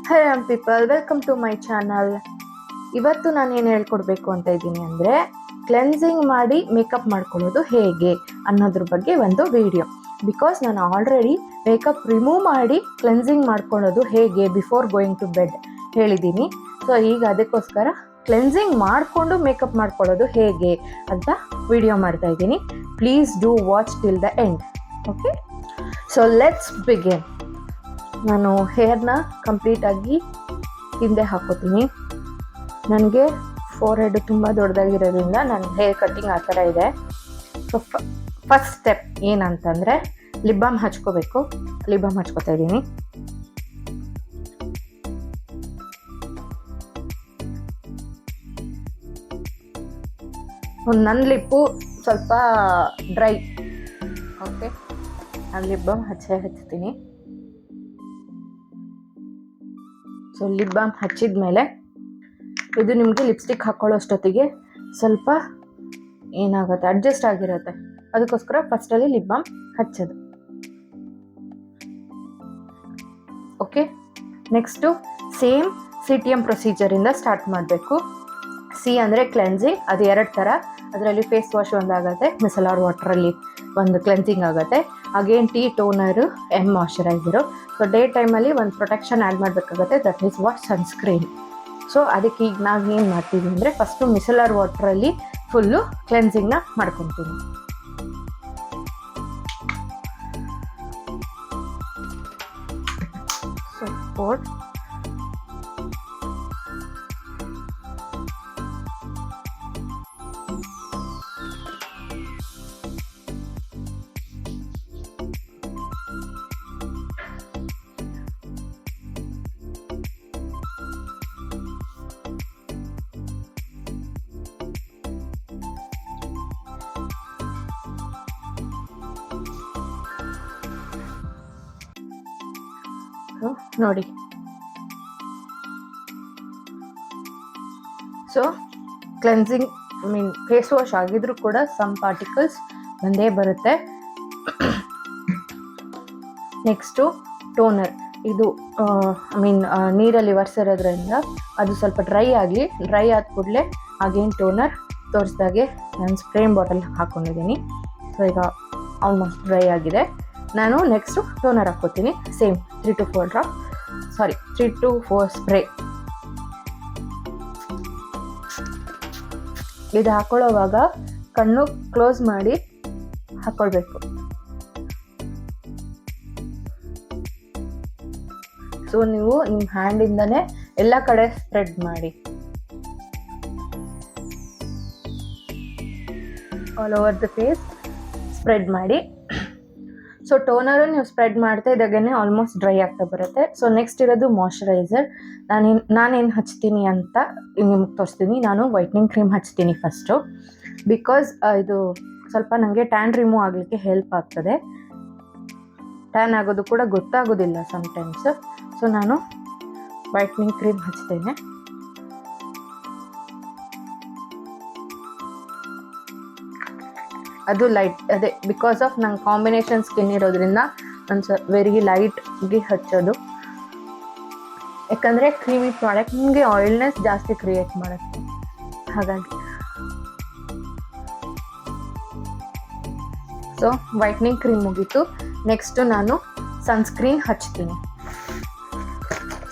High people, welcome to my channel. ಇವತ್ತು ನಾನು ಏನು ಹೇಳ್ಕೊಡ್ಬೇಕು ಅಂತ ಇದ್ದೀನಿ ಅಂದರೆ, ಕ್ಲೆನ್ಸಿಂಗ್ ಮಾಡಿ ಮೇಕಪ್ ಮಾಡ್ಕೊಳ್ಳೋದು ಹೇಗೆ ಅನ್ನೋದ್ರ ಬಗ್ಗೆ ಒಂದು ವಿಡಿಯೋ. ಬಿಕಾಸ್ ನಾನು ಆಲ್ರೆಡಿ ಮೇಕಪ್ ರಿಮೂವ್ ಮಾಡಿ ಕ್ಲೆನ್ಸಿಂಗ್ ಮಾಡ್ಕೊಳ್ಳೋದು ಹೇಗೆ ಬಿಫೋರ್ ಗೋಯಿಂಗ್ ಟು ಬೆಡ್ ಹೇಳಿದ್ದೀನಿ. ಸೊ ಈಗ ಅದಕ್ಕೋಸ್ಕರ ಕ್ಲೆನ್ಸಿಂಗ್ ಮಾಡಿಕೊಂಡು ಮೇಕಪ್ ಮಾಡ್ಕೊಳ್ಳೋದು ಹೇಗೆ ಅಂತ ವಿಡಿಯೋ ಮಾಡ್ತಾ ಇದ್ದೀನಿ. Please do watch till the end. Okay, so let's begin. ನಾನು ಹೇರ್ನ ಕಂಪ್ಲೀಟಾಗಿ ಹಿಂದೆ ಹಾಕೋತೀನಿ. ನನಗೆ ಫೋರ್ ಹೆಡ್ ತುಂಬ ದೊಡ್ಡದಾಗಿರೋದ್ರಿಂದ ನನ್ನ ಹೇರ್ ಕಟ್ಟಿಂಗ್ ಆ ಥರ ಇದೆ. ಸೊ ಫಸ್ಟ್ ಸ್ಟೆಪ್ ಏನಂತಂದರೆ ಲಿಪ್ ಬಾಮ್ ಹಚ್ಕೋಬೇಕು. ಲಿಪ್ ಬಾಮ್ ಹಚ್ಕೋತಾ ಇದ್ದೀನಿ. ನನ್ನ ಲಿಪ್ಪು ಸ್ವಲ್ಪ ಡ್ರೈ. ಓಕೆ, ನಾನು ಲಿಪ್ ಬಾಮ್ ಹಚ್ತೀನಿ. ಸೊ ಲಿಪ್ ಬಾಮ್ ಹಚ್ಚಿದ ಮೇಲೆ ಇದು ನಿಮಗೆ ಲಿಪ್ಸ್ಟಿಕ್ ಹಾಕ್ಕೊಳ್ಳೋ ಅಷ್ಟೊತ್ತಿಗೆ ಸ್ವಲ್ಪ ಏನಾಗುತ್ತೆ, ಅಡ್ಜಸ್ಟ್ ಆಗಿರುತ್ತೆ. ಅದಕ್ಕೋಸ್ಕರ ಫಸ್ಟಲ್ಲಿ ಲಿಪ್ ಬಾಮ್ ಹಚ್ಚೋದು. ಓಕೆ, ನೆಕ್ಸ್ಟು ಸೇಮ್ CTM ಪ್ರೊಸೀಜರಿಂದ ಸ್ಟಾರ್ಟ್ ಮಾಡಬೇಕು. ಸಿ ಅಂದರೆ ಕ್ಲೆನ್ಸಿಂಗ್, ಅದು 2 ಥರ. ಅದರಲ್ಲಿ ಫೇಸ್ ವಾಶ್ ಒಂದಾಗುತ್ತೆ, ಮಿಸೆಲಾರ್ ವಾಟ್ರಲ್ಲಿ ಒಂದು ಕ್ಲೆನ್ಸಿಂಗ್ ಆಗುತ್ತೆ. Again T toner, M moisturiser. So day ಟೈಮಲ್ಲಿ ಒಂದು ಪ್ರೊಟೆಕ್ಷನ್ ಆ್ಯಡ್ ಮಾಡಬೇಕಾಗುತ್ತೆ, that is what sunscreen. So ಅದಕ್ಕೆ ಈಗ ನಾವು ಏನು ಮಾಡ್ತೀವಿ ಅಂದರೆ, ಫಸ್ಟು ಮಿಸೆಲಾರ್ ವಾಟ್ರಲ್ಲಿ ಫುಲ್ಲು ಕ್ಲೆನ್ಸಿಂಗ್ನ ಮಾಡ್ಕೊತೀನಿ. ಸೊ ಫೋರ್ ನೋಡಿ. ಸೊ ಕ್ಲೆನ್ಸಿಂಗ್ ಫೇಸ್ ವಾಶ್ ಆಗಿದ್ರೂ ಕೂಡ ಸಮ್ ಪಾರ್ಟಿಕಲ್ಸ್ ಬಂದೇ ಬರುತ್ತೆ. Next toner. ಇದು ನೀರಲ್ಲಿ ಒರೆಸಿರೋದ್ರಿಂದ ಅದು ಸ್ವಲ್ಪ ಡ್ರೈ ಆದ ಕೂಡಲೇ ಅಗೇನ್ ಟೋನರ್ ತೋರಿಸ್ದಾಗೆ ನಾನು ಸ್ಪ್ರೇ ಬಾಟಲ್ ಹಾಕ್ಕೊಂಡಿದ್ದೀನಿ. ಸೊ ಈಗ ಆಲ್ಮೋಸ್ಟ್ ಡ್ರೈ ಆಗಿದೆ. ನಾನು ನೆಕ್ಸ್ಟು ಟೋನರ್ ಹಾಕ್ಕೋತೀನಿ. Same 3 to 4 spray. ಇದು ಹಾಕೊಳ್ಳೋವಾಗ ಕಣ್ಣು ಕ್ಲೋಸ್ ಮಾಡಿ ಹಾಕ್ಕೊಳ್ಬೇಕು. ಸೊ ನೀವು ನಿಮ್ಮ ಹ್ಯಾಂಡಿಂದನೇ ಎಲ್ಲ ಕಡೆ ಸ್ಪ್ರೆಡ್ ಮಾಡಿ, all over the face spread ಮಾಡಿ. ಸೊ ಟೋನರು ನೀವು ಸ್ಪ್ರೆಡ್ ಮಾಡ್ತಾ ಇದ್ದಾಗೇ ಆಲ್ಮೋಸ್ಟ್ ಡ್ರೈ ಆಗ್ತಾ ಬರುತ್ತೆ. ಸೊ ನೆಕ್ಸ್ಟ್ ಇರೋದು ಮಾಯ್ಶ್ಚರೈಸರ್. ನಾನೇನು ಹಚ್ತೀನಿ ಅಂತ ನಿಮ್ಗೆ ತೋರಿಸ್ತೀನಿ. ನಾನು ವೈಟ್ನಿಂಗ್ ಕ್ರೀಮ್ ಹಚ್ತೀನಿ ಫಸ್ಟು. ಬಿಕಾಸ್ ಇದು ಸ್ವಲ್ಪ ನನಗೆ ಟ್ಯಾನ್ ರಿಮೂವ್ ಆಗಲಿಕ್ಕೆ ಹೆಲ್ಪ್ ಆಗ್ತದೆ. ಟ್ಯಾನ್ ಆಗೋದು ಕೂಡ ಗೊತ್ತಾಗೋದಿಲ್ಲ ಸಮ್ಟೈಮ್ಸ್. ಸೊ ನಾನು ವೈಟ್ನಿಂಗ್ ಕ್ರೀಮ್ ಹಚ್ತೇನೆ. ಅದು ಲೈಟ್, ಅದೇ ಬಿಕಾಸ್ ಆಫ್ ನಂಗೆ ಕಾಂಬಿನೇಷನ್ ಸ್ಕಿನ್ ಇರೋದ್ರಿಂದ ನಾನು ವೆರಿ ಲೈಟ್ಗೆ ಹಚ್ಚೋದು. ಯಾಕಂದರೆ ಕ್ರೀಮಿ ಪ್ರಾಡಕ್ಟ್ ನಿಮಗೆ ಆಯಿಲ್ನೆಸ್ ಜಾಸ್ತಿ ಕ್ರಿಯೇಟ್ ಮಾಡುತ್ತೆ, ಹಾಗಾಗಿ. ಸೊ ವೈಟ್ನಿಂಗ್ ಕ್ರೀಮ್ ಮುಗೀತು. ನೆಕ್ಸ್ಟು ನಾನು ಸನ್ಸ್ಕ್ರೀನ್ ಹಚ್ತೀನಿ.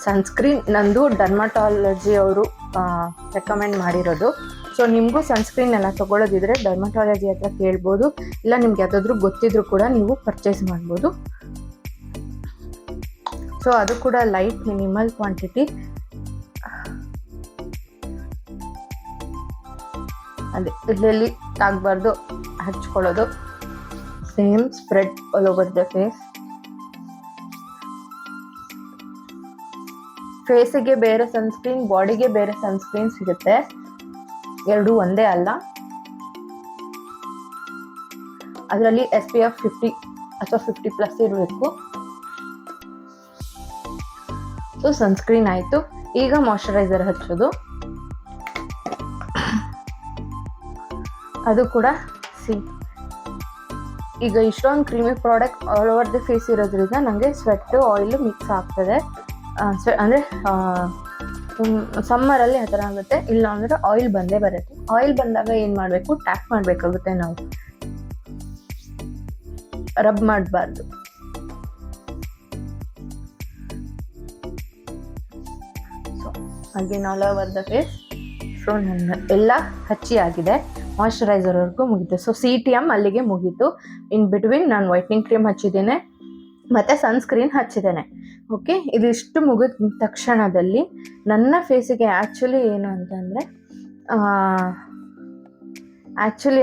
ಸನ್ಸ್ಕ್ರೀನ್ ನಂದು ಡರ್ಮಟಾಲಜಿ ಅವರು ರೆಕಮೆಂಡ್ ಮಾಡಿರೋದು. ಸೊ ನಿಮಗೂ ಸನ್ಸ್ಕ್ರೀನ್ ಎಲ್ಲ ತೊಗೊಳ್ಳೋದಿದ್ರೆ ಡರ್ಮಟಾಲಜಿ ಹತ್ರ ಕೇಳ್ಬೋದು, ಇಲ್ಲ ನಿಮ್ಗೆ ಯಾವುದಾದ್ರೂ ಗೊತ್ತಿದ್ರೂ ಕೂಡ ನೀವು ಪರ್ಚೇಸ್ ಮಾಡ್ಬೋದು. ಸೊ ಅದು ಕೂಡ ಲೈಟ್ ಮಿನಿಮಲ್ ಕ್ವಾಂಟಿಟಿ. ಅದೇ ಇಲ್ಲೆಲ್ಲಿ ಆಗಬಾರ್ದು ಹಚ್ಕೊಳ್ಳೋದು. Same spread all over the face. ಫೇಸಿಗೆ ಬೇರೆ ಸನ್ಸ್ಕ್ರೀನ್, ಬಾಡಿಗೆ ಬೇರೆ ಸನ್ಸ್ಕ್ರೀನ್ ಸಿಗುತ್ತೆ, ಎರಡೂ ಒಂದೇ ಅಲ್ಲ. ಅದರಲ್ಲಿ SPF 50 ಅಥವಾ 50+ ಇರಬೇಕು. ಸೊ ಸನ್ಸ್ಕ್ರೀನ್ ಆಯಿತು. ಈಗ ಮಾಯ್ಶ್ಚರೈಸರ್ ಹಚ್ಚೋದು. ಅದು ಕೂಡ ಈಗ ಇಷ್ಟೊಂದು creamy product all over the face ಇರೋದ್ರಿಂದ ನನಗೆ ಸ್ವೆಟ್ ಆಯಿಲ್ ಮಿಕ್ಸ್ ಆಗ್ತದೆ. ಅಂದರೆ ಸಮ್ಮರಲ್ಲಿ ಆ ಥರ ಆಗುತ್ತೆ. ಇಲ್ಲ ಅಂದರೆ ಆಯಿಲ್ ಬಂದೇ ಬರುತ್ತೆ. ಆಯಿಲ್ ಬಂದಾಗ ಏನು ಮಾಡಬೇಕು, ಟ್ಯಾಪ್ ಮಾಡಬೇಕಾಗುತ್ತೆ, ನಾವು ರಬ್ ಮಾಡಬಾರ್ದು. So again all over the face. So ನನ್ನ ಎಲ್ಲ ಹಚ್ಚಿ ಆಗಿದೆ, ಮಾಯ್ಶ್ಚರೈಸರ್ವರೆಗೂ ಮುಗೀತು. ಸೊ CTM ಅಲ್ಲಿಗೆ ಮುಗೀತು. ಇನ್ ಬಿಟ್ವೀನ್ ನಾನು ವೈಟ್ನಿಂಗ್ ಕ್ರೀಮ್ ಹಚ್ಚಿದ್ದೇನೆ ಮತ್ತು ಸನ್ಸ್ಕ್ರೀನ್ ಹಚ್ಚಿದ್ದೇನೆ. ಓಕೆ, ಇದಿಷ್ಟು ಮುಗಿದ ತಕ್ಷಣದಲ್ಲಿ ನನ್ನ ಫೇಸಿಗೆ ಆ್ಯಕ್ಚುಲಿ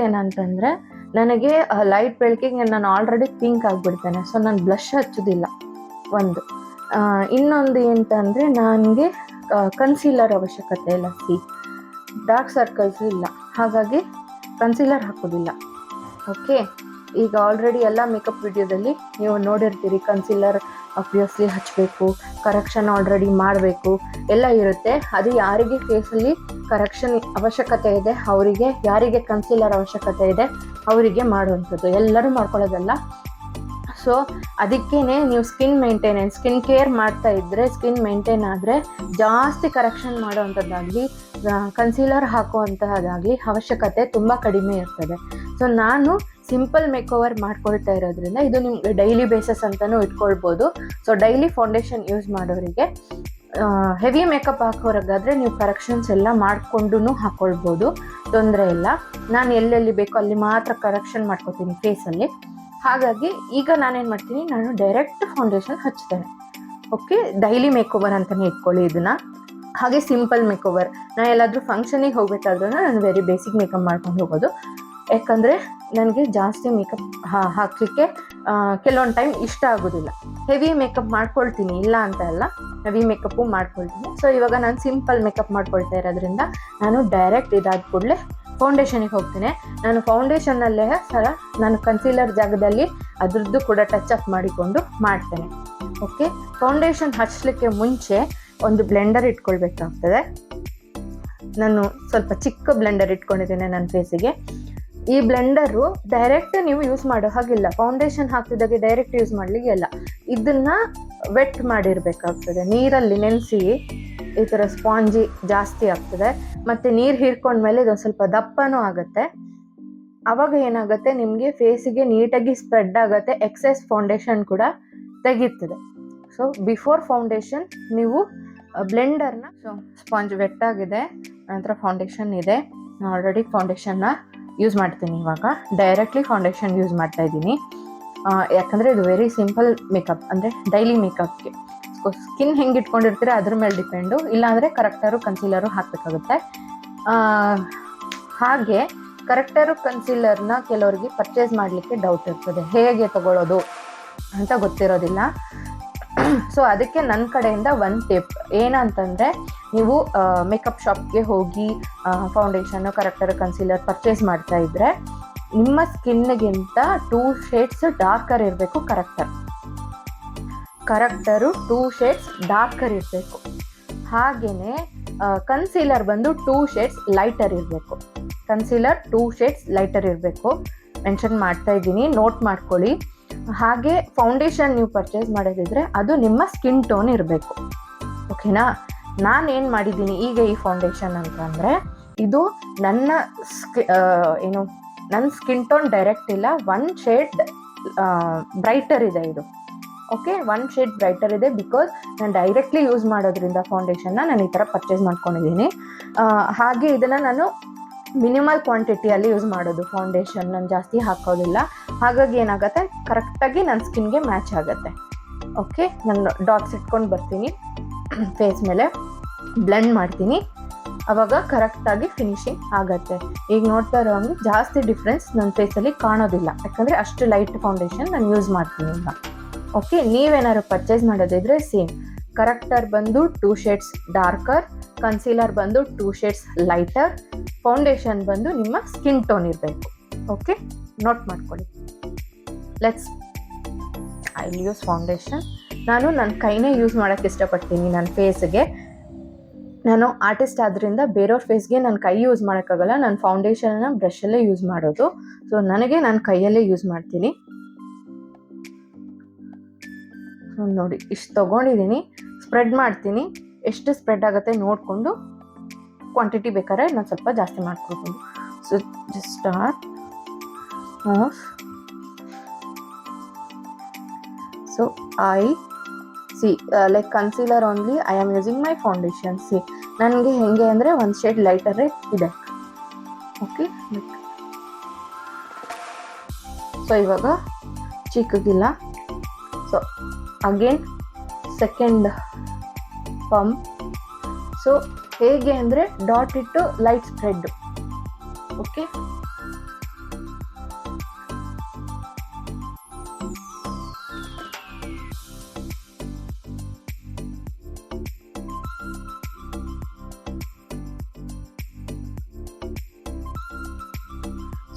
ಏನಂತಂದರೆ ನನಗೆ ಲೈಟ್ ಬೆಳಕಿಗೆ ನಾನು ಆಲ್ರೆಡಿ ಪಿಂಕ್ ಆಗಿಬಿಡ್ತೇನೆ. ಸೊ ನಾನು ಬ್ಲಷ್ ಹಚ್ಚೋದಿಲ್ಲ ಒಂದು. ಇನ್ನೊಂದು ಎಂತಂದರೆ ನನಗೆ ಕನ್ಸೀಲರ್ ಅವಶ್ಯಕತೆ ಇಲ್ಲ. ಡಾರ್ಕ್ ಸರ್ಕಲ್ಸ್ ಇಲ್ಲ, ಹಾಗಾಗಿ ಕನ್ಸೀಲರ್ ಹಾಕೋದಿಲ್ಲ. ಓಕೆ, ಈಗ ಆಲ್ರೆಡಿ ಎಲ್ಲ ಮೇಕಪ್ ವಿಡಿಯೋದಲ್ಲಿ ನೀವು ನೋಡಿರ್ತೀರಿ, ಕನ್ಸೀಲರ್ ಆಬ್ವಿಯಸ್ಲಿ ಹಚ್ಚಬೇಕು, ಕರೆಕ್ಷನ್ ಆಲ್ರೆಡಿ ಮಾಡಬೇಕು ಎಲ್ಲ ಇರುತ್ತೆ. ಅದು ಯಾರಿಗೆ ಫೇಸಲ್ಲಿ ಕರೆಕ್ಷನ್ ಅವಶ್ಯಕತೆ ಇದೆ ಅವರಿಗೆ, ಯಾರಿಗೆ ಕನ್ಸೀಲರ್ ಅವಶ್ಯಕತೆ ಇದೆ ಅವರಿಗೆ ಮಾಡುವಂಥದ್ದು, ಎಲ್ಲರೂ ಮಾಡ್ಕೊಳ್ಳೋದಲ್ಲ. ಸೊ ಅದಕ್ಕೇ ನೀವು ಸ್ಕಿನ್ ಕೇರ್ ಮಾಡ್ತಾ ಇದ್ದರೆ, ಸ್ಕಿನ್ ಮೇಂಟೈನ್ ಆದರೆ ಜಾಸ್ತಿ ಕರೆಕ್ಷನ್ ಮಾಡೋವಂಥದ್ದಾಗಲಿ ಕನ್ಸೀಲರ್ ಹಾಕುವಂತಹದ್ದಾಗಲಿ ಅವಶ್ಯಕತೆ ತುಂಬ ಕಡಿಮೆ ಇರ್ತದೆ. ಸೊ ನಾನು ಸಿಂಪಲ್ ಮೇಕೋವರ್ ಮಾಡ್ಕೊಳ್ತಾ ಇರೋದ್ರಿಂದ ಇದು ನಿಮ್ಗೆ ಡೈಲಿ ಬೇಸಸ್ ಅಂತಲೂ ಇಟ್ಕೊಳ್ಬೋದು. ಸೊ ಡೈಲಿ ಫೌಂಡೇಶನ್ ಯೂಸ್ ಮಾಡೋರಿಗೆ, ಹೆವಿ ಮೇಕಪ್ ಹಾಕೋರಿಗಾದರೆ ನೀವು ಕರೆಕ್ಷನ್ಸ್ ಎಲ್ಲ ಮಾಡಿಕೊಂಡು ಹಾಕ್ಕೊಳ್ಬೋದು, ತೊಂದರೆ ಇಲ್ಲ. ನಾನು ಎಲ್ಲೆಲ್ಲಿ ಬೇಕೋ ಅಲ್ಲಿ ಮಾತ್ರ ಕರೆಕ್ಷನ್ ಮಾಡ್ಕೊತೀನಿ ಫೇಸಲ್ಲಿ. ಹಾಗಾಗಿ ಈಗ ನಾನೇನು ಮಾಡ್ತೀನಿ, ನಾನು ಡೈರೆಕ್ಟ್ ಫೌಂಡೇಶನ್ ಹಚ್ತೇನೆ. ಓಕೆ, ಡೈಲಿ ಮೇಕೋವರ್ ಅಂತಲೇ ಇಟ್ಕೊಳ್ಳಿ ಇದನ್ನು. ಹಾಗೆ ಸಿಂಪಲ್ ಮೇಕೋವರ್, ನಾನು ಎಲ್ಲಾದರೂ ಫಂಕ್ಷನಿಗೆ ಹೋಗಬೇಕಾದ್ರೂ ನಾನು ವೆರಿ ಬೇಸಿಕ್ ಮೇಕಪ್ ಮಾಡ್ಕೊಂಡು ಹೋಗೋದು. ಯಾಕಂದರೆ ನನಗೆ ಜಾಸ್ತಿ ಮೇಕಪ್ ಹಾಕಲಿಕ್ಕೆ ಕೆಲವೊಂದು ಟೈಮ್ ಇಷ್ಟ ಆಗೋದಿಲ್ಲ. ಹೆವಿ ಮೇಕಪ್ ಮಾಡ್ಕೊಳ್ತೀನಿ, ಇಲ್ಲ ಅಂತ ಅಲ್ಲ, ಹೆವಿ ಮೇಕಪ್ಪು ಮಾಡ್ಕೊಳ್ತೀನಿ. ಸೊ ಇವಾಗ ನಾನು ಸಿಂಪಲ್ ಮೇಕಪ್ ಮಾಡ್ಕೊಳ್ತಾ ಇರೋದ್ರಿಂದ ನಾನು ಡೈರೆಕ್ಟ್ ಇದಾದ ಕೂಡಲೇ ಫೌಂಡೇಶನಿಗೆ ಹೋಗ್ತೀನಿ. ನಾನು ಫೌಂಡೇಶನ್ನಲ್ಲೇ ನಾನು ಕನ್ಸೀಲರ್ ಜಾಗದಲ್ಲಿ ಅದ್ರದ್ದು ಕೂಡ ಟಚ್ ಅಪ್ ಮಾಡಿಕೊಂಡು ಮಾಡ್ತೇನೆ. ಓಕೆ, ಫೌಂಡೇಶನ್ ಹಚ್ಚಲಿಕ್ಕೆ ಮುಂಚೆ ಒಂದು ಬ್ಲೆಂಡರ್ ಇಟ್ಕೊಳ್ಬೇಕಾಗ್ತದೆ. ನಾನು ಸ್ವಲ್ಪ ಚಿಕ್ಕ ಬ್ಲೆಂಡರ್ ಇಟ್ಕೊಂಡಿದ್ದೇನೆ ನನ್ನ ಫೇಸಿಗೆ. ಈ ಬ್ಲೆಂಡರು ಡೈರೆಕ್ಟ್ ನೀವು ಯೂಸ್ ಮಾಡೋ ಹಾಗಿಲ್ಲ, ಫೌಂಡೇಶನ್ ಹಾಕಿದಾಗೆ ಡೈರೆಕ್ಟ್ ಯೂಸ್ ಮಾಡಲಿಕ್ಕೆ ಇಲ್ಲ. ಇದನ್ನು ವೆಟ್ ಮಾಡಿರಬೇಕಾಗ್ತದೆ, ನೀರಲ್ಲಿ ನೆನೆಸಿ. ಈ ಥರ ಸ್ಪಾಂಜಿ ಜಾಸ್ತಿ ಆಗ್ತದೆ, ಮತ್ತು ನೀರು ಹೀರ್ಕೊಂಡ್ಮೇಲೆ ಇದೊಂದು ಸ್ವಲ್ಪ ದಪ್ಪನೂ ಆಗುತ್ತೆ. ಆವಾಗ ಏನಾಗುತ್ತೆ, ನಿಮಗೆ ಫೇಸಿಗೆ ನೀಟಾಗಿ ಸ್ಪ್ರೆಡ್ ಆಗುತ್ತೆ, ಎಕ್ಸೆಸ್ ಫೌಂಡೇಶನ್ ಕೂಡ ತೆಗೀತದೆ. ಸೊ ಬಿಫೋರ್ ಫೌಂಡೇಶನ್ ನೀವು ಬ್ಲೆಂಡರ್ನ, ಸೊ ಸ್ಪಾಂಜ್ ವೆಟ್ ಆಗಿದೆ, ನಂತರ ಫೌಂಡೇಶನ್ ಇದೆ. ನಾನು ಆಲ್ರೆಡಿ ಫೌಂಡೇಶನ್ನ ಯೂಸ್ ಮಾಡ್ತೀನಿ. ಇವಾಗ ಡೈರೆಕ್ಟ್ಲಿ ಫೌಂಡೇಶನ್ ಯೂಸ್ ಮಾಡ್ತಾ ಇದ್ದೀನಿ, ಯಾಕಂದರೆ ಇದು ವೆರಿ ಸಿಂಪಲ್ ಮೇಕಪ್, ಅಂದರೆ ಡೈಲಿ ಮೇಕಪ್ಗೆ. ಸ್ಕಿನ್ ಹೆಂಗೆ ಇಟ್ಕೊಂಡಿರ್ತೀರ ಅದ್ರ ಮೇಲೆ ಡಿಪೆಂಡು, ಇಲ್ಲಾಂದರೆ ಕರೆಕ್ಟರು ಕನ್ಸೀಲರು ಹಾಕಬೇಕಾಗುತ್ತೆ. ಹಾಗೆ ಕರೆಕ್ಟರು ಕನ್ಸೀಲರ್ನ ಕೆಲವರಿಗೆ ಪರ್ಚೇಸ್ ಮಾಡಲಿಕ್ಕೆ ಡೌಟ್ ಇರ್ತದೆ, ಹೇಗೆ ತಗೊಳ್ಳೋದು ಅಂತ ಗೊತ್ತಿರೋದಿಲ್ಲ. ಸೊ ಅದಕ್ಕೆ ನನ್ನ ಕಡೆಯಿಂದ ಒಂದು ಟಿಪ್ ಏನಂತಂದರೆ, ನೀವು ಮೇಕಪ್ ಶಾಪ್ಗೆ ಹೋಗಿ ಫೌಂಡೇಶನ್ನು, ಕರೆಕ್ಟರ್, ಕನ್ಸೀಲರ್ ಪರ್ಚೇಸ್ ಮಾಡ್ತಾ ಇದ್ದರೆ ನಿಮ್ಮ ಸ್ಕಿನ್ಗಿಂತ 2 ಶೇಡ್ಸ್ ಡಾರ್ಕರ್ ಇರಬೇಕು. ಕರೆಕ್ಟರು 2 ಶೇಡ್ಸ್ ಡಾರ್ಕರ್ ಇರಬೇಕು. ಹಾಗೆಯೇ ಕನ್ಸೀಲರ್ ಬಂದು 2 ಶೇಡ್ಸ್ ಲೈಟರ್ ಇರಬೇಕು. ಕನ್ಸೀಲರ್ 2 ಶೇಡ್ಸ್ ಲೈಟರ್ ಇರಬೇಕು. ಮೆನ್ಷನ್ ಮಾಡ್ತಾ ಇದ್ದೀನಿ, ನೋಟ್ ಮಾಡ್ಕೊಳ್ಳಿ. ಹಾಗೆ ಫೌಂಡೇಶನ್ ನೀವು ಪರ್ಚೇಸ್ ಮಾಡೋದಿದ್ರೆ ಅದು ನಿಮ್ಮ ಸ್ಕಿನ್ ಟೋನ್ ಇರಬೇಕು. ಓಕೆನಾ? ನಾನೇನು ಮಾಡಿದ್ದೀನಿ ಈಗ ಈ ಫೌಂಡೇಶನ್ ಅಂತಂದರೆ, ಇದು ನನ್ನ ಸ್ಕಿನ್ ಟೋನ್ ಡೈರೆಕ್ಟ್ ಇಲ್ಲ, 1 ಶೇಡ್ ಬ್ರೈಟರ್ ಇದೆ ಇದು. ಓಕೆ, 1 ಶೇಡ್ ಬ್ರೈಟರ್ ಇದೆ. ಬಿಕಾಸ್ ನಾನು ಡೈರೆಕ್ಟ್ಲಿ ಯೂಸ್ ಮಾಡೋದ್ರಿಂದ ಫೌಂಡೇಶನ್ನ ನಾನು ಈ ಥರ ಪರ್ಚೇಸ್ ಮಾಡ್ಕೊಂಡಿದ್ದೀನಿ. ಹಾಗೆ ಇದನ್ನು ನಾನು ಮಿನಿಮಲ್ ಕ್ವಾಂಟಿಟಿಯಲ್ಲಿ ಯೂಸ್ ಮಾಡೋದು ಫೌಂಡೇಶನ್, ನಾನು ಜಾಸ್ತಿ ಹಾಕೋದಿಲ್ಲ. ಹಾಗಾಗಿ ಏನಾಗುತ್ತೆ, ಕರೆಕ್ಟಾಗಿ ನನ್ನ ಸ್ಕಿನ್ಗೆ ಮ್ಯಾಚ್ ಆಗುತ್ತೆ. ಓಕೆ, ನಾನು ಡಾಟ್ಸ್ ಇಟ್ಕೊಂಡು ಬರ್ತೀನಿ ಫೇಸ್ ಮೇಲೆ, ಬ್ಲೆಂಡ್ ಮಾಡ್ತೀನಿ, ಆವಾಗ ಕರೆಕ್ಟಾಗಿ ಫಿನಿಶಿಂಗ್ ಆಗುತ್ತೆ. ಈಗ ನೋಡ್ತಾ ಇರೋ ಹಂಗೆ ಜಾಸ್ತಿ ಡಿಫ್ರೆನ್ಸ್ ನನ್ನ ಫೇಸಲ್ಲಿ ಕಾಣೋದಿಲ್ಲ, ಯಾಕಂದರೆ ಅಷ್ಟು ಲೈಟ್ ಫೌಂಡೇಶನ್ ನಾನು ಯೂಸ್ ಮಾಡ್ತೀನಿ ಈಗ. ಓಕೆ, ನೀವೇನಾದ್ರು ಪರ್ಚೇಸ್ ಮಾಡೋದಿದ್ರೆ ಸೇಮ್, ಕರೆಕ್ಟರ್ ಬಂದು 2 ಶೇಡ್ಸ್ ಡಾರ್ಕರ್, ಕನ್ಸೀಲರ್ ಬಂದು 2 ಶೇಡ್ಸ್ ಲೈಟರ್, ಫೌಂಡೇಶನ್ ಬಂದು ನಿಮ್ಮ ಸ್ಕಿನ್ ಟೋನ್ ಇರಬೇಕು. ಓಕೆ, ನೋಟ್ ಮಾಡ್ಕೊಳ್ಳಿ. I will use foundation. ನಾನು ನನ್ನ ಕೈನೇ ಯೂಸ್ ಮಾಡೋಕ್ಕೆ ಇಷ್ಟಪಡ್ತೀನಿ ನನ್ನ ಫೇಸ್ಗೆ. ನಾನು ಆರ್ಟಿಸ್ಟ್ ಆದ್ದರಿಂದ ಬೇರೆಯವ್ರ ಫೇಸ್ಗೆ ನನ್ನ ಕೈ ಯೂಸ್ ಮಾಡೋಕ್ಕಾಗಲ್ಲ, ನಾನು ಫೌಂಡೇಶನ್ನ ಬ್ರಷಲ್ಲೇ ಯೂಸ್ ಮಾಡೋದು. ಸೊ ನನಗೆ ನಾನು ಕೈಯಲ್ಲೇ ಯೂಸ್ ಮಾಡ್ತೀನಿ. ನೋಡಿ, ಇಷ್ಟು ತೊಗೊಂಡಿದ್ದೀನಿ. ಸ್ಪ್ರೆಡ್ ಮಾಡ್ತೀನಿ. ಎಷ್ಟು ಸ್ಪ್ರೆಡ್ ಆಗುತ್ತೆ ನೋಡಿಕೊಂಡು ಕ್ವಾಂಟಿಟಿ ಬೇಕಾದ್ರೆ ನಾನು ಸ್ವಲ್ಪ ಜಾಸ್ತಿ ಮಾಡ್ಕೊಳ್ಬೋದು. So just start of. So I C like concealer only I am using my foundation. C ನನಗೆ ಹೆಂಗೆ ಅಂದರೆ ಒಂದು ಶೇಡ್ ಲೈಟರೇ ಇದೆ. ಓಕೆ, ಸೊ ಇವಾಗ ಚಿಕ್ಕಗಿಲ್ಲ. So again second pump. So ಹೇಗೆ ಅಂದರೆ ಡಾಟ್ ಇಟ್ಟು ಲೈಟ್ ಸ್ಪ್ರೆಡ್. ಓಕೆ,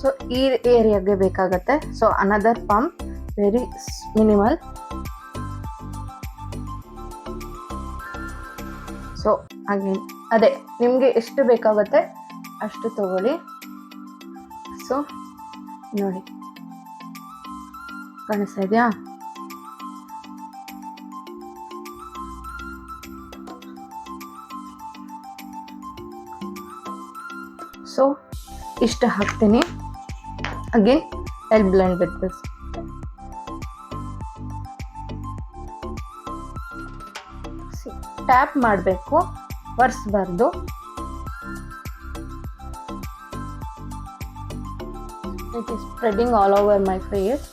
ಸೊ ಈ ಏರಿಯಾಗೆ ಬೇಕಾಗತ್ತೆ. So another pump, very minimal. So again ಅದೇ ನಿಮಗೆ ಎಷ್ಟು ಬೇಕಾಗುತ್ತೆ ಅಷ್ಟು ತಗೊಳ್ಳಿ. ಸೊ ನೋಡಿ, ಕಾಣಿಸ್ತಾ ಇದೆಯಾ? ಸೊ ಇಷ್ಟು ಹಾಕ್ತೀನಿ. Again I'll blend with this. Tap ಮಾಡಬೇಕು, ಒರೆಸ್ಬಾರ್ದು. It is spreading all over my face.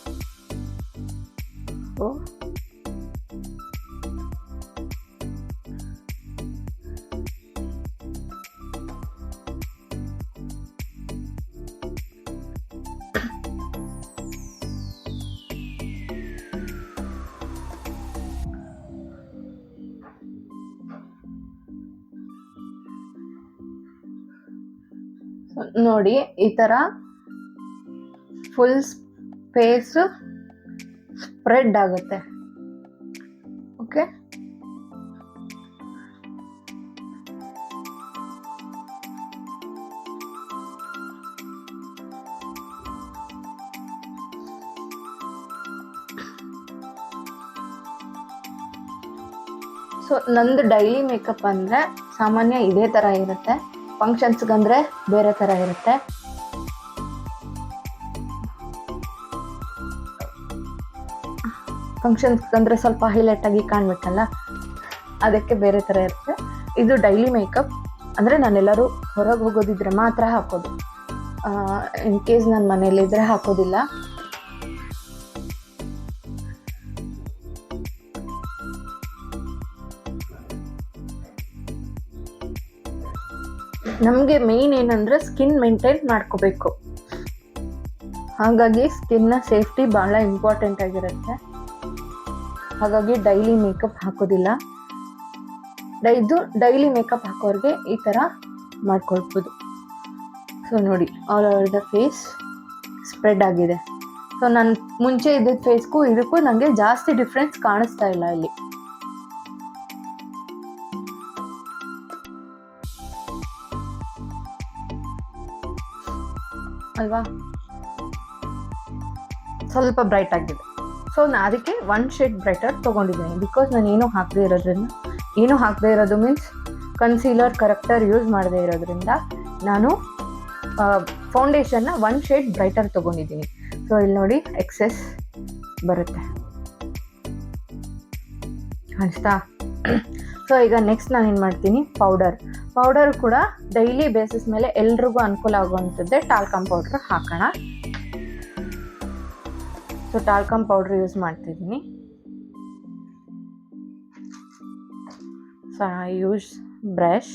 ನೋಡಿ, ಈ ತರ ಫುಲ್ ಸ್ಪೇಸ್ ಸ್ಪ್ರೆಡ್ ಆಗುತ್ತೆ. ಓಕೆ, ಸೊ ನಂದು ಡೈಲಿ ಮೇಕಪ್ ಅಂದರೆ ಸಾಮಾನ್ಯ ಇದೇ ಥರ ಇರುತ್ತೆ. ಫಂಕ್ಷನ್ಸ್ಗಂದರೆ ಬೇರೆ ಥರ ಇರುತ್ತೆ. ಫಂಕ್ಷನ್ಸ್ಗಂದರೆ ಸ್ವಲ್ಪ ಹೈಲೈಟಾಗಿ ಕಾಣಬೇಕಲ್ಲ, ಅದಕ್ಕೆ ಬೇರೆ ಥರ ಇರುತ್ತೆ. ಇದು ಡೈಲಿ ಮೇಕಪ್ ಅಂದರೆ ನಾನೆಲ್ಲರೂ ಹೊರಗೆ ಹೋಗೋದಿದ್ರೆ ಮಾತ್ರ ಹಾಕೋದು. ಇನ್ ಕೇಸ್ ನಾನು ಮನೇಲಿದ್ದರೆ ಹಾಕೋದಿಲ್ಲ. ನಮಗೆ ಮೇನ್ ಏನಂದರೆ ಸ್ಕಿನ್ ಮೇಂಟೈನ್ ಮಾಡ್ಕೋಬೇಕು. ಹಾಗಾಗಿ ಸ್ಕಿನ್ನ ಸೇಫ್ಟಿ ಭಾಳ ಇಂಪಾರ್ಟೆಂಟ್ ಆಗಿರುತ್ತೆ. ಹಾಗಾಗಿ ಡೈಲಿ ಮೇಕಪ್ ಹಾಕೋದಿಲ್ಲ. ಇದು ಡೈಲಿ ಮೇಕಪ್ ಹಾಕೋರಿಗೆ ಈ ಥರ ಮಾಡ್ಕೊಳ್ಬೋದು. ಸೊ ನೋಡಿ, all over the face spread ಆಗಿದೆ. ಸೊ ನಾನು ಮುಂಚೆ ಇದ್ದಿದ್ದ ಫೇಸ್ಗೂ ಇದಕ್ಕೂ ನನಗೆ ಜಾಸ್ತಿ ಡಿಫ್ರೆನ್ಸ್ ಕಾಣಿಸ್ತಾ ಇಲ್ಲ ಇಲ್ಲಿ. ಅಲ್ವಾ? ಸ್ವಲ್ಪ ಬ್ರೈಟ್ ಆಗಿದೆ. ಸೊ ನಾನು ಅದಕ್ಕೆ 1 ಶೇಡ್ ಬ್ರೈಟರ್ ತೊಗೊಂಡಿದ್ದೀನಿ. ಬಿಕಾಸ್ ನಾನು ಏನೂ ಹಾಕದೇ ಇರೋದು ಮೀನ್ಸ್ ಕನ್ಸೀಲರ್ ಕರೆಕ್ಟರ್ ಯೂಸ್ ಮಾಡದೇ ಇರೋದ್ರಿಂದ ನಾನು ಫೌಂಡೇಶನ್ನ 1 ಶೇಡ್ ಬ್ರೈಟರ್ ತೊಗೊಂಡಿದ್ದೀನಿ. ಸೊ ಇಲ್ಲಿ ನೋಡಿ, ಎಕ್ಸೆಸ್ ಬರುತ್ತೆ, ಕಾಣಿಸ್ತಾ? ಸೊ ಈಗ ನೆಕ್ಸ್ಟ್ ನಾನು ಏನು ಮಾಡ್ತೀನಿ, ಪೌಡರ್ ಕೂಡ ಡೈಲಿ ಬೇಸಿಸ್ ಮೇಲೆ ಎಲ್ರಿಗೂ ಅನುಕೂಲ ಆಗುವಂಥದ್ದೇ ಟಾಲ್ಕಮ್ ಪೌಡ್ರ್ ಹಾಕೋಣ. ಸೊ ಟಾಲ್ಕಮ್ ಪೌಡ್ರ್ ಯೂಸ್ ಮಾಡ್ತಿದ್ದೀನಿ. So I use brush.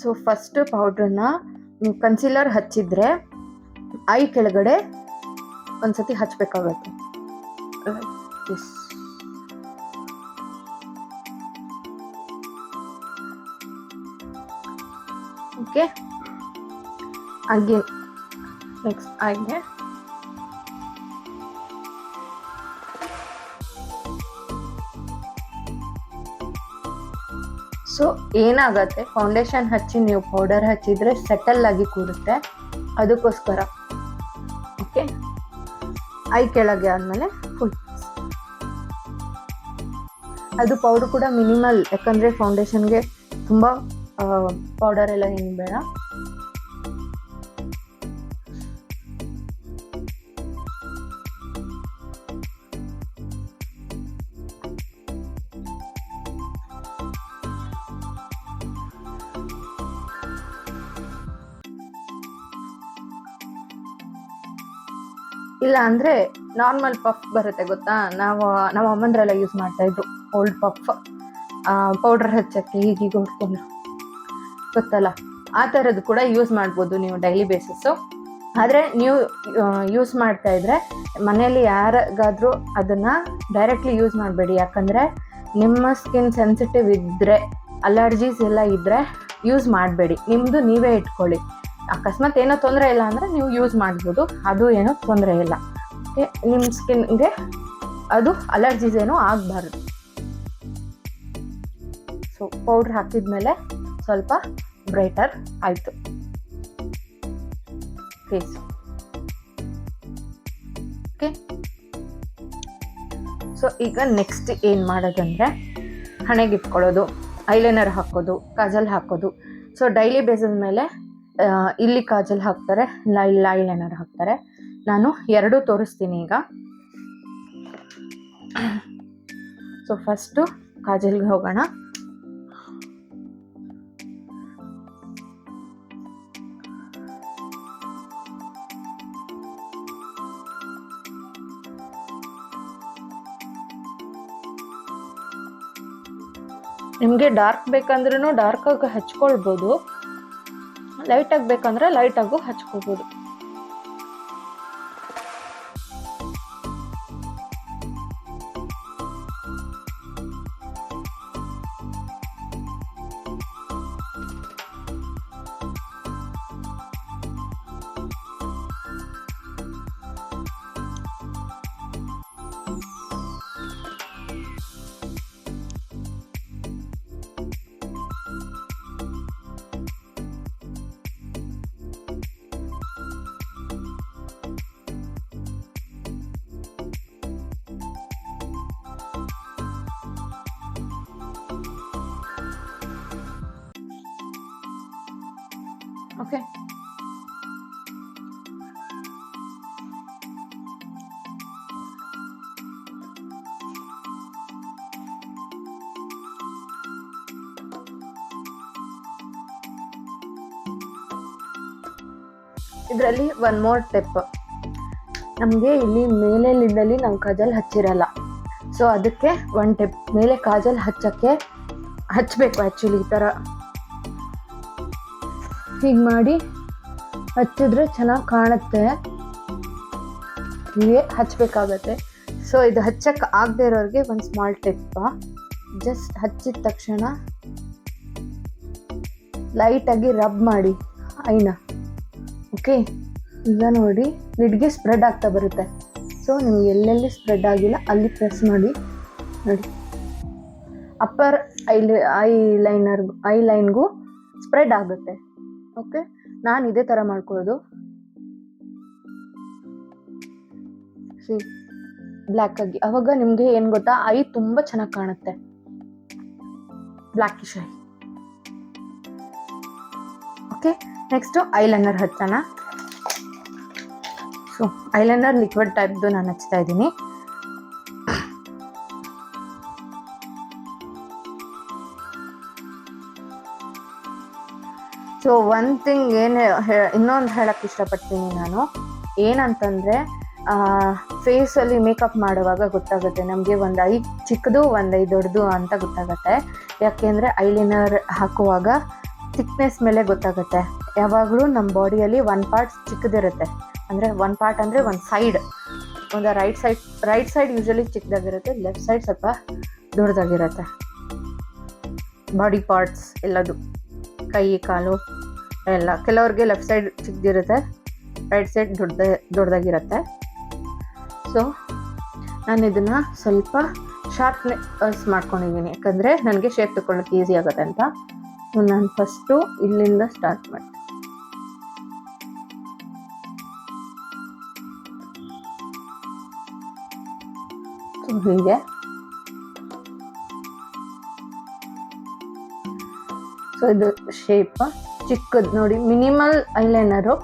So first ಪೌಡ್ರನ್ನ ನೀವು ಕನ್ಸೀಲರ್ ಹಚ್ಚಿದ್ರೆ ಐ ಕೆಳಗಡೆ ಒಂದ್ಸತಿ ಹಚ್ಚಬೇಕಾಗತ್ತೆ. ಓಕೆ, ಅಗೇನ್ ನೆಕ್ಸ್ಟ್ ಐಗೆ. ಸೊ ಏನಾಗತ್ತೆ, ಫೌಂಡೇಶನ್ ಹಚ್ಚಿ ನೀವು ಪೌಡರ್ ಹಚ್ಚಿದ್ರೆ ಸೆಟಲ್ ಆಗಿ ಕೂರುತ್ತೆ, ಅದಕ್ಕೋಸ್ಕರ. ಓಕೆ, ಐ ಕೆಳಗೆ ಆದಮೇಲೆ ಫುಲ್ ಅದು ಪೌಡ್ರ್ ಕೂಡ ಮಿನಿಮಲ್, ಯಾಕಂದರೆ ಫೌಂಡೇಶನ್ಗೆ ತುಂಬ ಪೌಡರ್ ಎಲ್ಲ ಏನು ಬೇಡ. ಇಲ್ಲ ಅಂದರೆ ನಾರ್ಮಲ್ ಪಫ್ ಬರುತ್ತೆ ಗೊತ್ತಾ, ನಮ್ಮ ಅಮ್ಮಂದ್ರೆಲ್ಲ ಯೂಸ್ ಮಾಡ್ತಾಯಿದ್ರು ಓಲ್ಡ್ ಪಫ್, ಪೌಡ್ರ್ ಹಚ್ಚೋಕ್ಕೆ ಹೀಗೀಗ ಹೊಡ್ಕೊಂಡು ಗೊತ್ತಲ್ಲ, ಆ ಥರದ್ದು ಕೂಡ ಯೂಸ್ ಮಾಡ್ಬೋದು ನೀವು ಡೈಲಿ ಬೇಸಿಸ್ಸು. ಆದರೆ ನೀವು ಯೂಸ್ ಮಾಡ್ತಾಯಿದ್ರೆ ಮನೆಯಲ್ಲಿ ಯಾರಿಗಾದರೂ ಅದನ್ನು ಡೈರೆಕ್ಟ್ಲಿ ಯೂಸ್ ಮಾಡಬೇಡಿ, ಯಾಕಂದರೆ ನಿಮ್ಮ ಸ್ಕಿನ್ ಸೆನ್ಸಿಟಿವ್ ಇದ್ದರೆ, ಅಲರ್ಜೀಸ್ ಎಲ್ಲ ಇದ್ದರೆ ಯೂಸ್ ಮಾಡಬೇಡಿ. ನಿಮ್ಮದು ನೀವೇ ಇಟ್ಕೊಳ್ಳಿ. ಅಕಸ್ಮಾತ್ ಏನೋ ತೊಂದರೆ ಇಲ್ಲ ಅಂದರೆ ನೀವು ಯೂಸ್ ಮಾಡ್ಬೋದು, ಅದು ಏನೋ ತೊಂದರೆ ಇಲ್ಲ. ನಿಮ್ಮ ಸ್ಕಿನ್ಗೆ ಅದು ಅಲರ್ಜೀಸ್ ಏನೂ ಆಗಬಾರ್ದು. ಸೊ ಪೌಡ್ರ್ ಹಾಕಿದ್ಮೇಲೆ ಸ್ವಲ್ಪ ಬ್ರೈಟರ್ ಆಯಿತು ಫೇಸ್. ಓಕೆ, ಸೊ ಈಗ ನೆಕ್ಸ್ಟ್ ಏನು ಮಾಡೋದಂದರೆ ಹಣೆಗೆ ಇಟ್ಕೊಳ್ಳೋದು, ಐಲೈನರ್ ಹಾಕೋದು, ಕಾಜಲ್ ಹಾಕೋದು. ಸೊ ಡೈಲಿ ಬೇಸಿಸ್ ಮೇಲೆ ಇಲ್ಲಿ ಕಾಜಲ್ ಹಾಕ್ತಾರೆ, ಐಲೈನರ್ ಹಾಕ್ತಾರೆ. ನಾನು ಎರಡೂ ತೋರಿಸ್ತೀನಿ ಈಗ. ಸೊ ಫಸ್ಟು ಕಾಜಲ್ಗೆ ಹೋಗೋಣ. ನಿಮಗೆ ಡಾರ್ಕ್ ಬೇಕಂದ್ರೂ ಡಾರ್ಕಾಗಿ ಹಚ್ಕೊಳ್ಬೋದು, ಲೈಟಾಗಿ ಬೇಕಂದ್ರೆ ಲೈಟಾಗೂ ಹಚ್ಕೋಬೋದು. ಓಕೆ, ಇದರಲ್ಲಿ ಒನ್ ಮೋರ್ ಟಿಪ್. ನಮಗೆ ಇಲ್ಲಿ ಮೇಲೆ ಲಿಡ್ಡಲ್ಲಿ ನಾವು ಕಾಜಲ್ ಹಚ್ಚಿರಲ್ಲ, ಸೊ ಅದಕ್ಕೆ ಒನ್ ಟಿಪ್. ಮೇಲೆ ಕಾಜಲ್ ಹಚ್ಚಬೇಕು ಆ್ಯಕ್ಚುಲಿ. ಈ ಥರ ಹೀಗೆ ಮಾಡಿ ಹಚ್ಚಿದ್ರೆ ಚೆನ್ನಾಗಿ ಕಾಣುತ್ತೆ, ಹೀಗೆ ಹಚ್ಚಬೇಕಾಗತ್ತೆ. ಸೊ ಇದು ಹಚ್ಚಕ್ಕೆ ಆಗದೆ ಇರೋರಿಗೆ ಒಂದು ಸ್ಮಾಲ್ ಟಿಪ್. ಜಸ್ಟ್ ಹಚ್ಚಿದ ತಕ್ಷಣ ಲೈಟಾಗಿ ರಬ್ ಮಾಡಿ ಐನ. ಓಕೆ, ಈಗ ನೋಡಿ ಲಿಡ್ಗೆ ಸ್ಪ್ರೆಡ್ ಆಗ್ತಾ ಬರುತ್ತೆ. ಸೊ ನಿಮ್ಗೆ ಎಲ್ಲೆಲ್ಲಿ ಸ್ಪ್ರೆಡ್ ಆಗಿಲ್ಲ ಅಲ್ಲಿ ಪ್ರೆಸ್ ಮಾಡಿ ನೋಡಿ. ಅಪ್ಪರ್ ಐ ಲೈನ್ಗೂ ಸ್ಪ್ರೆಡ್ ಆಗುತ್ತೆ. ಓಕೆ, ನಾನು ಇದೇ ಥರ ಮಾಡ್ಕೊಳ್ಳೋದು. ಬ್ಲ್ಯಾಕ್ ಆಗಿ, ಅವಾಗ ನಿಮಗೆ ಏನು ಗೊತ್ತಾ, ಐ ತುಂಬ ಚೆನ್ನಾಗಿ ಕಾಣುತ್ತೆ, blackish eye. Okay, next eyeliner ಹಚ್ಚೋಣ. ಸೊ ಐಲೈನರ್ ಲಿಕ್ವಿಡ್ ಟೈಪ್ದು ನಾನು ಹಚ್ತಾ ಇದ್ದೀನಿ. ಸೊ ಒನ್ ಥಿಂಗ್ ಇನ್ನೊಂದು ಹೇಳಕ್ಕೆ ಇಷ್ಟಪಡ್ತೀನಿ ನಾನು, ಏನಂತಂದರೆ ಫೇಸಲ್ಲಿ ಮೇಕಪ್ ಮಾಡುವಾಗ ಗೊತ್ತಾಗುತ್ತೆ ನಮಗೆ, ಒಂದು ಐ ಚಿಕ್ಕದು ಒಂದು ಐ ದೊಡ್ಡದು ಅಂತ ಗೊತ್ತಾಗುತ್ತೆ. ಯಾಕೆಂದರೆ ಐಲೈನರ್ ಹಾಕುವಾಗ ಥಿಕ್ನೆಸ್ ಮೇಲೆ ಗೊತ್ತಾಗುತ್ತೆ. ಯಾವಾಗಲೂ ನಮ್ಮ ಬಾಡಿಯಲ್ಲಿ ಒನ್ ಪಾರ್ಟ್ ಚಿಕ್ಕದಿರುತ್ತೆ, ಅಂದರೆ ಒನ್ ಪಾರ್ಟ್ ಅಂದರೆ ಒಂದು ಸೈಡ್, ಒಂದು ರೈಟ್ ಸೈಡ್ ಯೂಶಲಿ ಚಿಕ್ಕದಾಗಿರುತ್ತೆ, ಲೆಫ್ಟ್ ಸೈಡ್ ಸ್ವಲ್ಪ ದೊಡ್ಡದಾಗಿರುತ್ತೆ. ಬಾಡಿ ಪಾರ್ಟ್ಸ್ ಎಲ್ಲದು, ಕೈ ಕಾಲು ಎಲ್ಲ. ಕೆಲವ್ರಿಗೆ ಲೆಫ್ಟ್ ಸೈಡ್ ಚಿಕ್ಕದಿರುತ್ತೆ, ರೈಟ್ ಸೈಡ್ ದೊಡ್ಡದಾಗಿರುತ್ತೆ. ಸೊ ನಾನು ಇದನ್ನು ಸ್ವಲ್ಪ ಶಾರ್ಪ್ನೆಸ್ ಮಾಡ್ಕೊಂಡಿದ್ದೀನಿ, ಯಾಕಂದರೆ ನನಗೆ ಶೇಪ್ ತಗೊಳ್ಳೋಕ್ಕೆ ಈಸಿ ಆಗುತ್ತೆ ಅಂತ. ನಾನು ಫಸ್ಟು ಇಲ್ಲಿಂದ ಸ್ಟಾರ್ಟ್ ಮಾಡ್ತೀನಿ. ಹೀಗೆ ಸೊ ಇದು ಶೇಪ್ ಚಿಕ್ಕದು ನೋಡಿ, minimal eyeliner.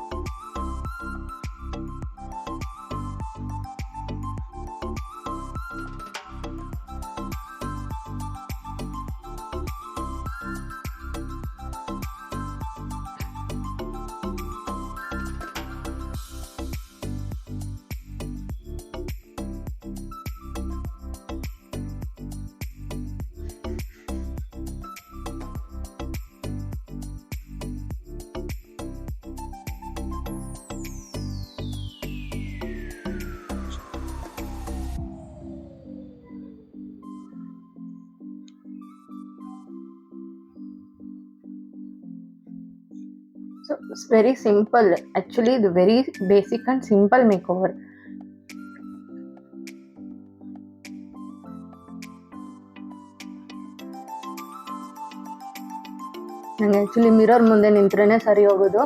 So it's very simple. Actually, the very basic and simple makeover. ನಂಗೆ ಆ್ಯಕ್ಚುಲಿ ಮಿರರ್ ಮುಂದೆ ನಿಂತ್ರೇನೆ ಸರಿ ಹೋಗೋದು.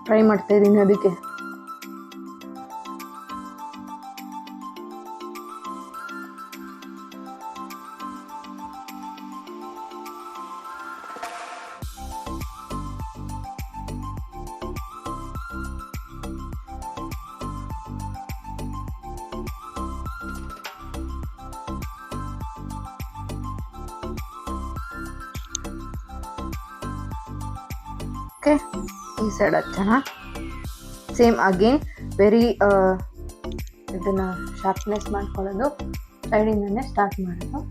ಟ್ರೈ ಮಾಡ್ತಾ ಇದ್ದೀನಿ ಅದಕ್ಕೆ. ಓಕೆ, ಈ ಸೈಡ್ ಹಚ್ಚೋಣ. ಸೇಮ್ ಅಗೇನ್ ವೆರಿ ಇದನ್ನು ಶಾರ್ಪ್ನೆಸ್ ಮಾಡ್ಕೊಳ್ಳೋದು, ಸೈಡಿಂದನೇ ಸ್ಟಾರ್ಟ್ ಮಾಡೋದು.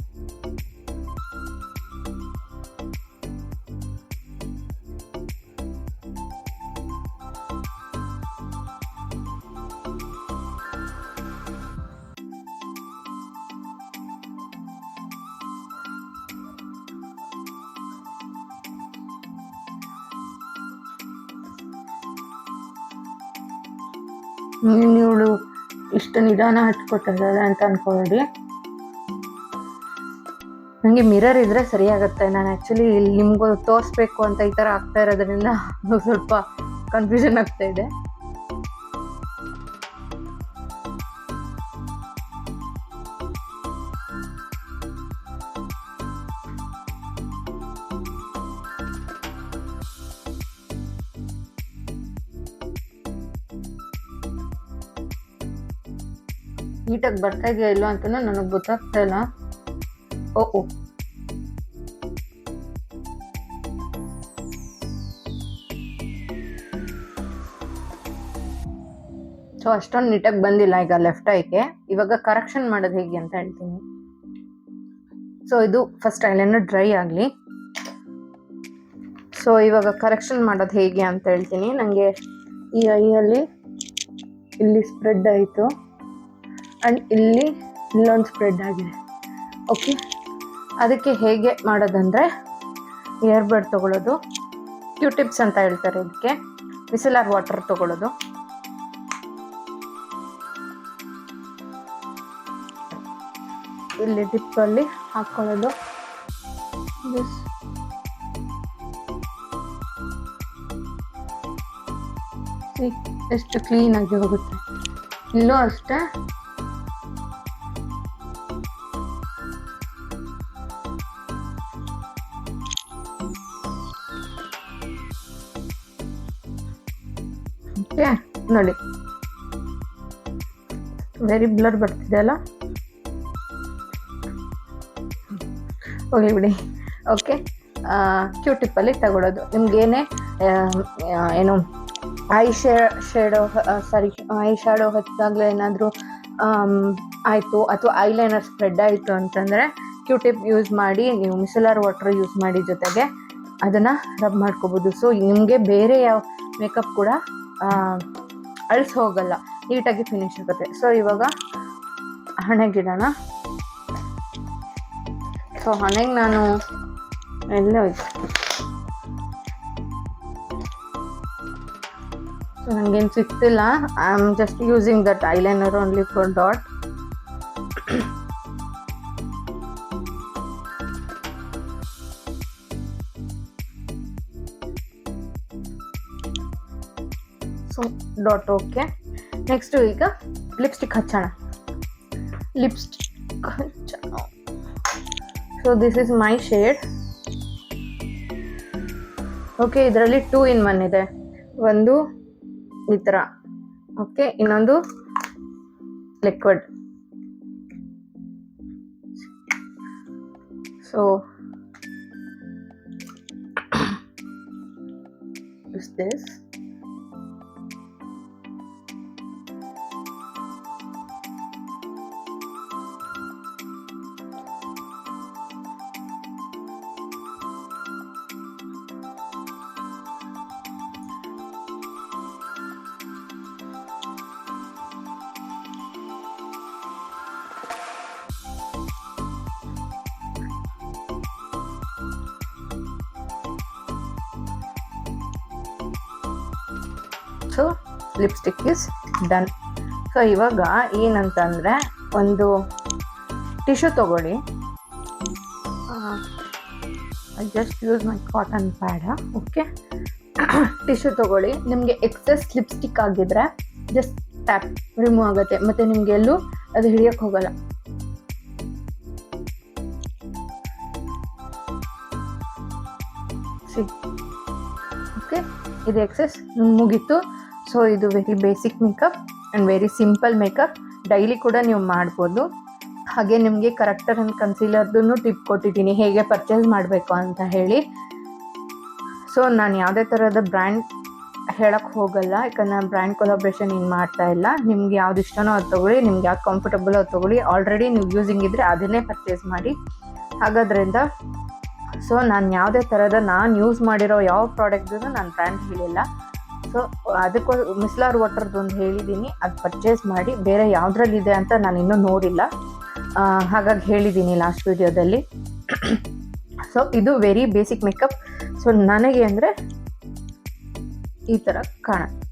ಇವಳು ಇಷ್ಟು ನಿಧಾನ ಹಚ್ಕೊತಿದ್ದಾಳೆ ಅಂತ ಅನ್ಕೊಳ್ಳಿ. ನನಗೆ ಮಿರರ್ ಇದ್ರೆ ಸರಿಯಾಗತ್ತೆ. ನಾನು ಆ್ಯಕ್ಚುಲಿ ಇಲ್ಲಿ ನಿಮ್ಗೂ ತೋರಿಸ್ಬೇಕು ಅಂತ ಈ ಥರ ಆಗ್ತಾ ಇರೋದ್ರಿಂದ ಸ್ವಲ್ಪ ಕನ್ಫ್ಯೂಷನ್ ಆಗ್ತಾ ಇದೆ. ನೀಟಾಗಿ ಬರ್ತಾ ಇದೆಯಾ ಇಲ್ಲ ಅಂತ ನನಗೆ ಗೊತ್ತಾಗ್ತಾ ಇಲ್ಲ. ಓ ಸೊ ಅಷ್ಟೊಂದು ನೀಟಾಗಿ ಬಂದಿಲ್ಲ ಈಗ ಲೆಫ್ಟ್ ಐಗೆ. ಇವಾಗ ಕರೆಕ್ಷನ್ ಮಾಡೋದು ಹೇಗೆ ಅಂತ ಹೇಳ್ತೀನಿ. ಸೊ ಇದು ಫಸ್ಟ್ ಐಲೈನರ್ ಡ್ರೈ ಆಗಲಿ. ಸೊ ಇವಾಗ ಕರೆಕ್ಷನ್ ಮಾಡೋದು ಹೇಗೆ ಅಂತ ಹೇಳ್ತೀನಿ. ನನಗೆ ಈ ಐಯಲ್ಲಿ ಇಲ್ಲಿ ಸ್ಪ್ರೆಡ್ ಆಯಿತು ಆ್ಯಂಡ್ ಇಲ್ಲೊಂದು ಸ್ಪ್ರೆಡ್ ಆಗಿದೆ. ಓಕೆ, ಅದಕ್ಕೆ ಹೇಗೆ ಮಾಡೋದಂದರೆ ಇಯರ್ಬಡ್ ತೊಗೊಳ್ಳೋದು, ಕ್ಯೂಟಿಪ್ಸ್ ಅಂತ ಹೇಳ್ತಾರೆ ಇದಕ್ಕೆ, ಮಿಸೆಲರ್ ವಾಟರ್ ತೊಗೊಳ್ಳೋದು. ಇಲ್ಲಿ ಟಿಪ್ಪಲ್ಲಿ ಹಾಕ್ಕೊಳ್ಳೋದು. ಎಷ್ಟು ಕ್ಲೀನಾಗಿ ಹೋಗುತ್ತೆ. ಇಲ್ಲೂ ಅಷ್ಟೇ ಓಕೆ ನೋಡಿ, ವೆರಿ ಬ್ಲರ್ ಬರ್ತಿದೆ ಅಲ್ಲ, ಹೋಗಿ ಬಿಡಿ. ಓಕೆ, ಕ್ಯೂಟಿಪ್ಪಲ್ಲಿ ತಗೊಳ್ಳೋದು. ನಿಮ್ಗೇನೆ ಏನು ಐ ಶ್ಯಾಡೋ ಹಚ್ಚಿದಾಗಲೇ ಏನಾದರೂ ಆಯಿತು ಅಥವಾ ಐಲೈನರ್ ಸ್ಪ್ರೆಡ್ ಆಯಿತು ಅಂತಂದರೆ ಕ್ಯೂಟಿಪ್ ಯೂಸ್ ಮಾಡಿ ನೀವು ಮಿಸೆಲರ್ ವಾಟರ್ ಯೂಸ್ ಮಾಡಿ ಜೊತೆಗೆ ಅದನ್ನು ರಬ್ ಮಾಡ್ಕೋಬೋದು. ಸೊ ನಿಮಗೆ ಬೇರೆ ಯಾವ ಮೇಕಪ್ ಕೂಡ ಅಳಿಸಿ ಹೋಗಲ್ಲ, ನೀಟಾಗಿ ಫಿನಿಶ್ ಆಗುತ್ತೆ. ಸೊ ಇವಾಗ ಹಣೆಗಿಡೋಣ. ಸೊ ಹಣೆಗೆ ನಾನು ಎಲ್ಲೇ ಹೋಯ್ತು, ಸೊ ನನಗೇನು ಸಿಗ್ತಿಲ್ಲ. I am just using that eyeliner only for dot. So dot okay. Next ಈಗ ಲಿಪ್ಸ್ಟಿಕ್ ಹಚ್ಚೋಣ. Lipstick. So this is my shade. Okay, ಇದರಲ್ಲಿ 2 in 1 ಇದೆ. ಒಂದು ಈ ಥರ, ಓಕೆ, ಇನ್ನೊಂದು liquid. So is this. So lipstick is done. So ಇವಾಗ ಏನಂತಂದರೆ, ಒಂದು ಟಿಶ್ಯೂ ತೊಗೊಳ್ಳಿ. I just use my cotton pad. Okay, tissue ತೊಗೊಳ್ಳಿ. ನಿಮಗೆ ಎಕ್ಸೆಸ್ ಲಿಪ್ಸ್ಟಿಕ್ ಆಗಿದ್ರೆ ಜಸ್ಟ್ ಟ್ಯಾಪ್, ರಿಮೂವ್ ಆಗುತ್ತೆ. ಮತ್ತು ನಿಮಗೆ ಎಲ್ಲೂ ಅದು ಹಿಡಿಯೋಕ್ಕೆ ಹೋಗಲ್ಲ. ಓಕೆ, ಇದು ಎಕ್ಸೆಸ್ ಮುಗೀತು. ಸೊ ಇದು very basic makeup and very simple makeup. Daily ಕೂಡ ನೀವು ಮಾಡ್ಬೋದು. ಹಾಗೆ ನಿಮಗೆ ಕರೆಕ್ಟರ್ ಆ್ಯಂಡ್ ಕನ್ಸೀಲರ್ದು ಟಿಪ್ ಕೊಟ್ಟಿದ್ದೀನಿ ಹೇಗೆ ಪರ್ಚೇಸ್ ಮಾಡಬೇಕು ಅಂತ ಹೇಳಿ. ಸೊ ನಾನು ಯಾವುದೇ ಥರದ ಬ್ರ್ಯಾಂಡ್ ಹೇಳಕ್ಕೆ ಹೋಗಲ್ಲ, ಯಾಕಂದ್ರೆ ನಾನು ಬ್ರ್ಯಾಂಡ್ ಕೊಲಾಬ್ರೇಷನ್ ಏನು ಮಾಡ್ತಾ ಇಲ್ಲ. ನಿಮ್ಗೆ ಯಾವ್ದು ಇಷ್ಟನೋ ಅದು ತೊಗೊಳ್ಳಿ, ನಿಮ್ಗೆ ಯಾವ್ದು ಕಂಫರ್ಟಬಲ್ ಅದು ತೊಗೊಳ್ಳಿ. ಆಲ್ರೆಡಿ ನೀವು ಯೂಸಿಂಗ್ ಇದ್ದರೆ ಅದನ್ನೇ ಪರ್ಚೇಸ್ ಮಾಡಿ. ಹಾಗಾದ್ರಿಂದ ಸೊ ನಾನು ಯಾವುದೇ ಥರದ ನಾನು ಯೂಸ್ ಮಾಡಿರೋ ಯಾವ ಪ್ರಾಡಕ್ಟ್ದು ನಾನು ಬ್ರ್ಯಾಂಡ್ ಹೇಳಿಲ್ಲ. ಸೊ ಅದಕ್ಕೂ ಮಿಸ್ಲಾರ್ ವಾಟರ್ದು ಒಂದು ಹೇಳಿದ್ದೀನಿ, ಅದು ಪರ್ಚೇಸ್ ಮಾಡಿ. ಬೇರೆ ಯಾವುದ್ರಲ್ಲಿದೆ ಅಂತ ನಾನು ಇನ್ನೂ ನೋಡಿಲ್ಲ, ಹಾಗಾಗಿ ಹೇಳಿದ್ದೀನಿ ಲಾಸ್ಟ್ ವಿಡಿಯೋದಲ್ಲಿ. ಸೊ ಇದು ವೆರಿ ಬೇಸಿಕ್ ಮೇಕಪ್. ಸೊ ನನಗೆ ಅಂದರೆ ಈ ಥರ ಕಾಣುತ್ತೆ.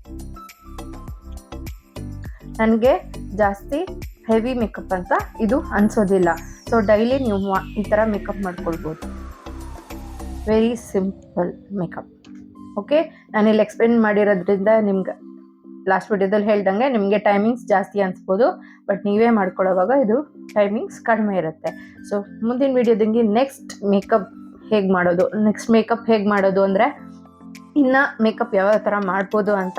ನನಗೆ ಜಾಸ್ತಿ ಹೆವಿ ಮೇಕಪ್ ಅಂತ ಇದು ಅನಿಸೋದಿಲ್ಲ. ಸೊ ಡೈಲಿ ನೀವು ಈ ಥರ ಮೇಕಪ್ ಮಾಡ್ಕೊಳ್ಬೋದು. Very simple makeup. ಓಕೆ, ನಾನಿಲ್ಲಿ ಎಕ್ಸ್ಪ್ಲೇನ್ ಮಾಡಿರೋದ್ರಿಂದ ನಿಮ್ಗೆ ಲಾಸ್ಟ್ ವಿಡಿಯೋದಲ್ಲಿ ಹೇಳ್ದಂಗೆ ನಿಮಗೆ ಟೈಮಿಂಗ್ಸ್ ಜಾಸ್ತಿ ಅನಿಸ್ಬೋದು, ಬಟ್ ನೀವೇ ಮಾಡ್ಕೊಳ್ಳೋವಾಗ ಇದು ಟೈಮಿಂಗ್ಸ್ ಕಡಿಮೆ ಇರುತ್ತೆ. ಸೊ ಮುಂದಿನ ವಿಡಿಯೋದಂಗೆ ನೆಕ್ಸ್ಟ್ ಮೇಕಪ್ ಹೇಗೆ ಮಾಡೋದು ಅಂದರೆ ಇನ್ನು ಮೇಕಪ್ ಯಾವ ಥರ ಮಾಡ್ಬೋದು ಅಂತ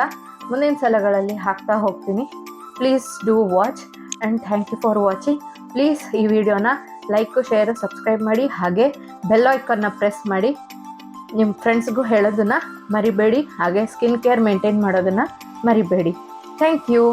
ಮುಂದಿನ ಸಲಗಳಲ್ಲಿ ಹಾಕ್ತಾ ಹೋಗ್ತೀನಿ. Please do watch and thank you for watching. Please ಈ ವಿಡಿಯೋನ ಲೈಕ್, ಶೇರ್, ಸಬ್ಸ್ಕ್ರೈಬ್ ಮಾಡಿ. ಹಾಗೆ ಬೆಲ್ ಐಕಾನ್ನ ಪ್ರೆಸ್ ಮಾಡಿ. ನಿಮ್ಮ ಫ್ರೆಂಡ್ಸ್ಗೂ ಹೇಳೋದನ್ನು ಮರಿಬೇಡಿ. ಹಾಗೆ ಸ್ಕಿನ್ ಕೇರ್ ಮೇಂಟೈನ್ ಮಾಡೋದನ್ನು ಮರಿಬೇಡಿ. Thank you.